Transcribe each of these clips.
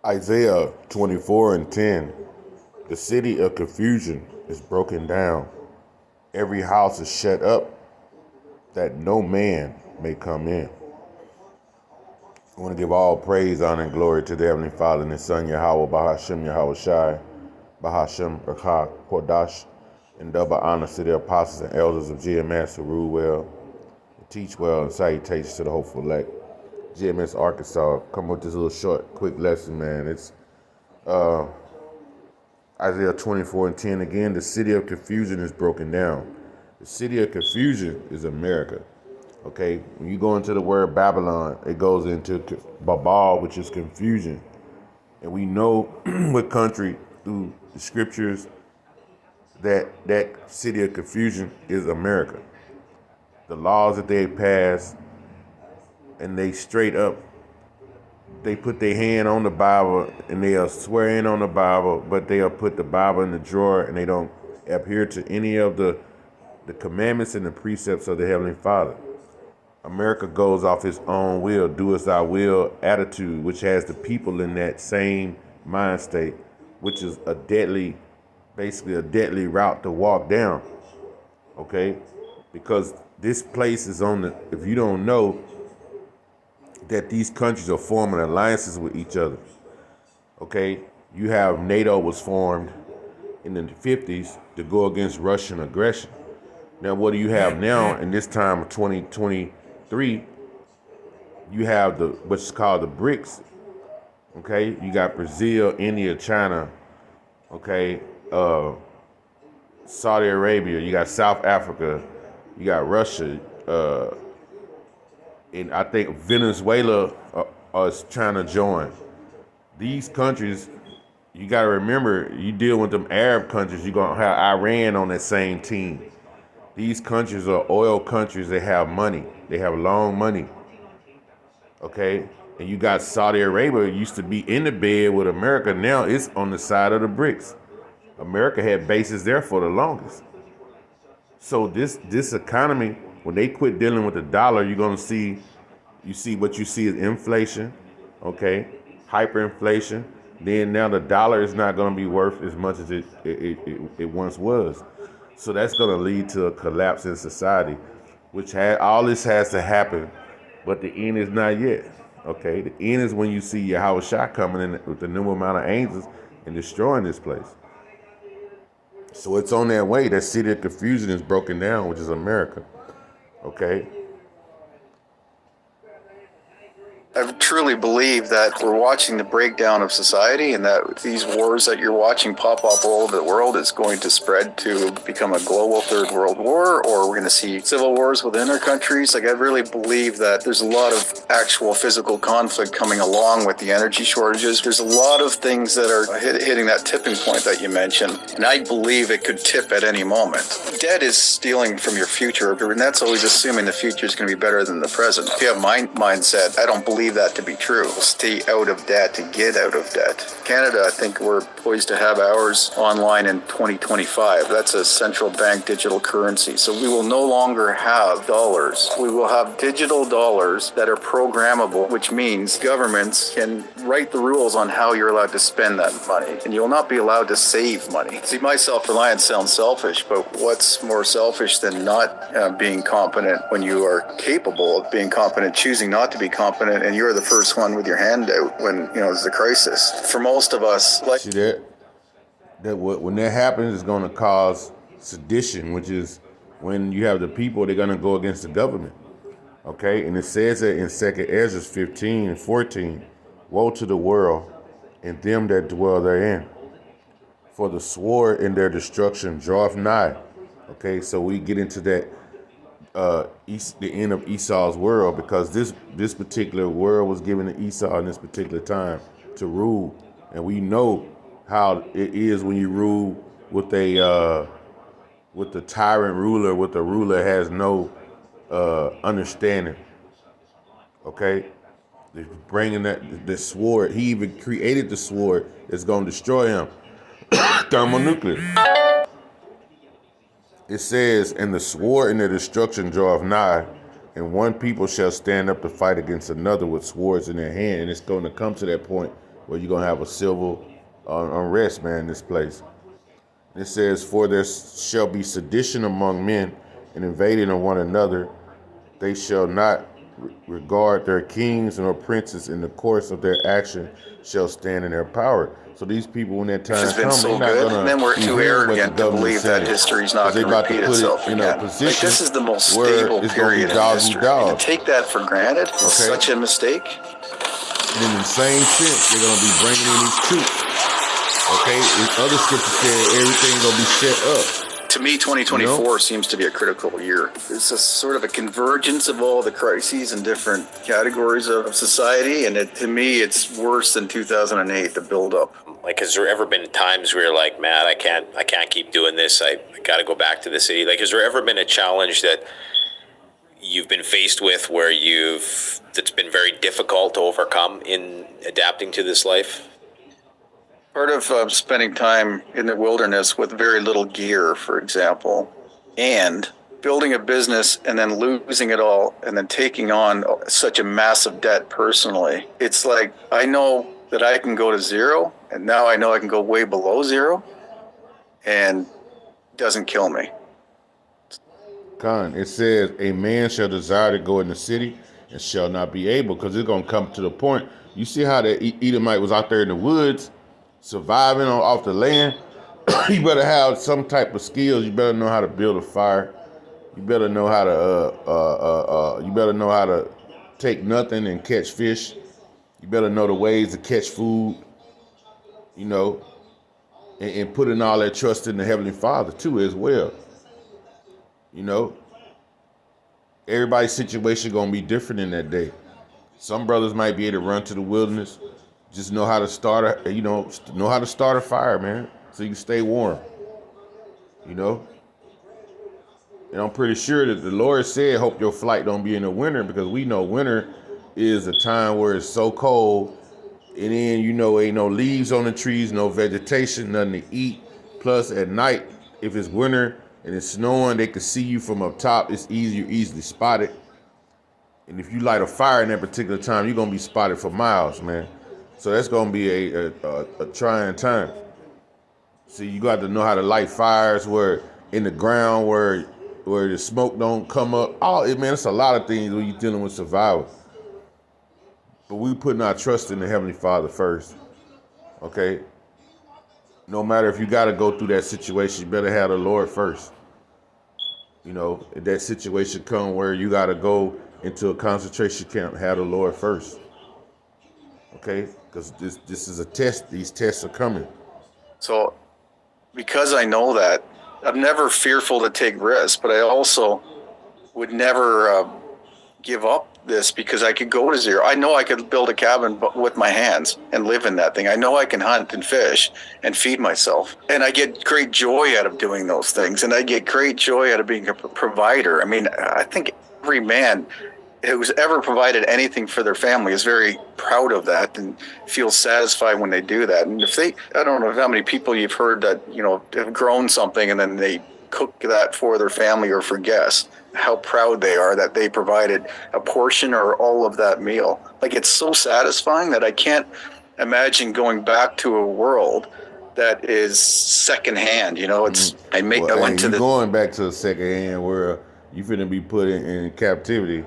Isaiah 24:10. The city of confusion is broken down. Every house is shut up that no man may come in. I want to give all praise, honor, and glory to the Heavenly Father and His Son, Yahweh, Bahashem, Yahweh Shai, Bahashem, Rakah, Kodash, and double honor to the apostles and elders of GMS who rule well, teach well, and salutations to the hopeful elect. GMS Arkansas, come with this little short, quick lesson, man. It's Isaiah 24:10 again. The city of confusion is broken down. The city of confusion is America. Okay, when you go into the word Babylon, it goes into Babal, which is confusion. And we know what country through the scriptures that city of confusion is America. The laws that they pass, and they straight up, they put their hand on the Bible and they'll swear in on the Bible, but they'll put the Bible in the drawer and they don't adhere to any of the commandments and the precepts of the Heavenly Father. America goes off its own will, do as I will attitude, which has the people in that same mind state, which is basically a deadly route to walk down. Okay? Because this place is if you don't know, that these countries are forming alliances with each other. Okay? You have NATO was formed in the 50s to go against Russian aggression. Now, what do you have now in this time of 2023? You have what's called the BRICS. Okay? You got Brazil, India, China, okay, Saudi Arabia, you got South Africa, you got Russia, and I think Venezuela is trying to join. These countries, you got to remember, you deal with them Arab countries, you're going to have Iran on that same team. These countries are oil countries. They have money. They have long money. Okay? And you got Saudi Arabia, used to be in the bed with America. Now it's on the side of the BRICS. America had bases there for the longest. So this economy, when they quit dealing with the dollar, you're going to see what you see is inflation, okay, hyperinflation. Then now the dollar is not going to be worth as much as it once was. So that's going to lead to a collapse in society, which all this has to happen, but the end is not yet. Okay, the end is when you see Yahweh Shah coming in with the new amount of angels and destroying this place. So it's on that way. That city of confusion is broken down, which is America. Okay. I truly believe that we're watching the breakdown of society, and that these wars that you're watching pop up all over the world is going to spread to become a global third world war, or we're going to see civil wars within our countries. Like, I really believe that there's a lot of actual physical conflict coming along with the energy shortages. There's a lot of things that are hitting that tipping point that you mentioned, and I believe it could tip at any moment. Debt is stealing from your future, and that's always assuming the future is going to be better than the present. If you have my mindset, I don't believe that to be true. Stay out of debt to get out of debt. Canada, I think we're poised to have ours online in 2025. That's a central bank digital currency. So we will no longer have dollars. We will have digital dollars that are programmable, which means governments can write the rules on how you're allowed to spend that money. And you'll not be allowed to save money. See, my self-reliance sounds selfish, but what's more selfish than not being competent when you are capable of being competent, choosing not to be competent, and you're the first one with your hand out when, there's a crisis. For most of us, like... See that when that happens, it's going to cause sedition, which is when you have the people, they're going to go against the government. Okay? And it says that in 2nd Ezra 15:14, woe to the world and them that dwell therein, for the sword in their destruction draweth nigh. Okay, so we get into that the end of Esau's world, because this particular world was given to Esau in this particular time to rule, and we know how it is when you rule with with the tyrant ruler, with the ruler has no understanding. Okay, they're bringing the sword. He even created the sword that's going to destroy him. Thermonuclear. It says, and the sword in their destruction draweth nigh, and one people shall stand up to fight against another with swords in their hand. And it's going to come to that point where you're gonna have a civil unrest, man, in this place. It says, "For there shall be sedition among men, and invading of one another. They shall not regard their kings nor princes. In the course of their action shall stand in their power." So these people, when that time It's been comes, so they're not good, gonna and then we're be too hearing what the arrogant to government believe that says. history's not 'Cause they going to about to repeat put it itself in a again. position Like, this is the most where stable it's gonna be period in dog eat history. dog. And to take that for granted is Okay. such a mistake. And in the same sense, they're gonna be bringing in these troops. Okay, and other scriptures said everything gonna be set up. To me, 2024 seems to be a critical year. It's a sort of a convergence of all the crises in different categories of society, and to me, it's worse than 2008. The buildup. Like, has there ever been times where you're like, man, I can't keep doing this. I got to go back to the city. Like, has there ever been a challenge that you've been faced with where that's been very difficult to overcome in adapting to this life? Part of spending time in the wilderness with very little gear, for example, and building a business and then losing it all and then taking on such a massive debt personally. It's like, I know that I can go to zero, and now I know I can go way below zero, and it doesn't kill me. Con, it says, "A man shall desire to go in the city and shall not be able," because it's going to come to the point. You see how the Edomite was out there in the woods, surviving off the land? You better have some type of skills. You better know how to build a fire. You better know how to take nothing and catch fish. You better know the ways to catch food, you know, and putting all that trust in the Heavenly Father too as well. You know, everybody's situation gonna be different in that day. Some brothers might be able to run to the wilderness, just know how to start how to start a fire, man, so you can stay warm. You know, and I'm pretty sure that the Lord said, "Hope your flight don't be in the winter," because we know winter is a time where it's so cold, and then ain't no leaves on the trees, no vegetation, nothing to eat. Plus, at night, if it's winter and it's snowing, they can see you from up top. It's easily spotted. And if you light a fire in that particular time, you're gonna be spotted for miles, man. So that's gonna be a trying time. See, you got to know how to light fires where in the ground where the smoke don't come up. Man, it's a lot of things when you're dealing with survival. But we putting our trust in the Heavenly Father first, okay? No matter if you got to go through that situation, you better have the Lord first. You know, if that situation come where you got to go into a concentration camp, have the Lord first, okay? Because this is a test. These tests are coming. So, because I know that, I'm never fearful to take risks, but I also would never give up this because I could go to zero. I know I could build a cabin with my hands and live in that thing. I know I can hunt and fish and feed myself. And I get great joy out of doing those things. And I get great joy out of being a provider. I mean, I think every man who's ever provided anything for their family is very proud of that and feels satisfied when they do that. And I don't know how many people you've heard that, have grown something and then they cook that for their family or for guests, how proud they are that they provided a portion or all of that meal. Like, it's so satisfying that I can't imagine going back to a world that is secondhand. I went to the going back to a secondhand world. You finna be put in captivity.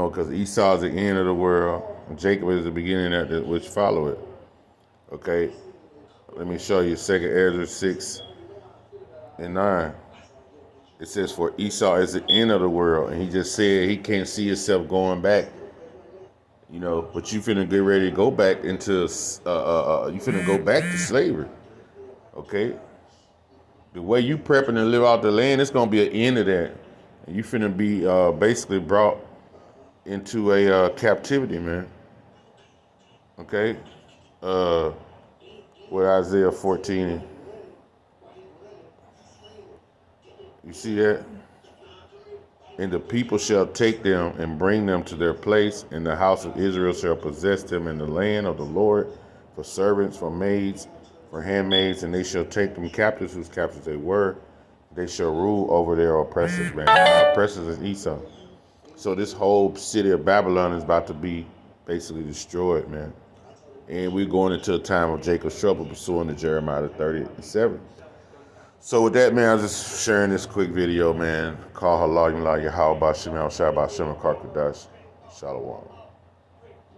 Because Esau is the end of the world, and Jacob is the beginning of that which follow it. Okay, let me show you 2 Ezra 6:9. It says, "For Esau is the end of the world," and he just said he can't see himself going back. But you finna get ready to go back into you finna go back to slavery. Okay, the way you prepping to live out the land, it's gonna be an end of that. You finna be basically brought into a captivity, man. Okay? With Isaiah 14. You see that? "And the people shall take them and bring them to their place, and the house of Israel shall possess them in the land of the Lord for servants, for maids, for handmaids, and they shall take them captives whose captives they were. They shall rule over their oppressors," man. Our oppressors is Esau. So this whole city of Babylon is about to be basically destroyed, man. And we're going into a time of Jacob's trouble, pursuing the Jeremiah 30:7. So with that, man, I was just sharing this quick video, man. Call Halal Yahweh Yahweh Bashem Al Shabbat Shem Karkadash. Shalom.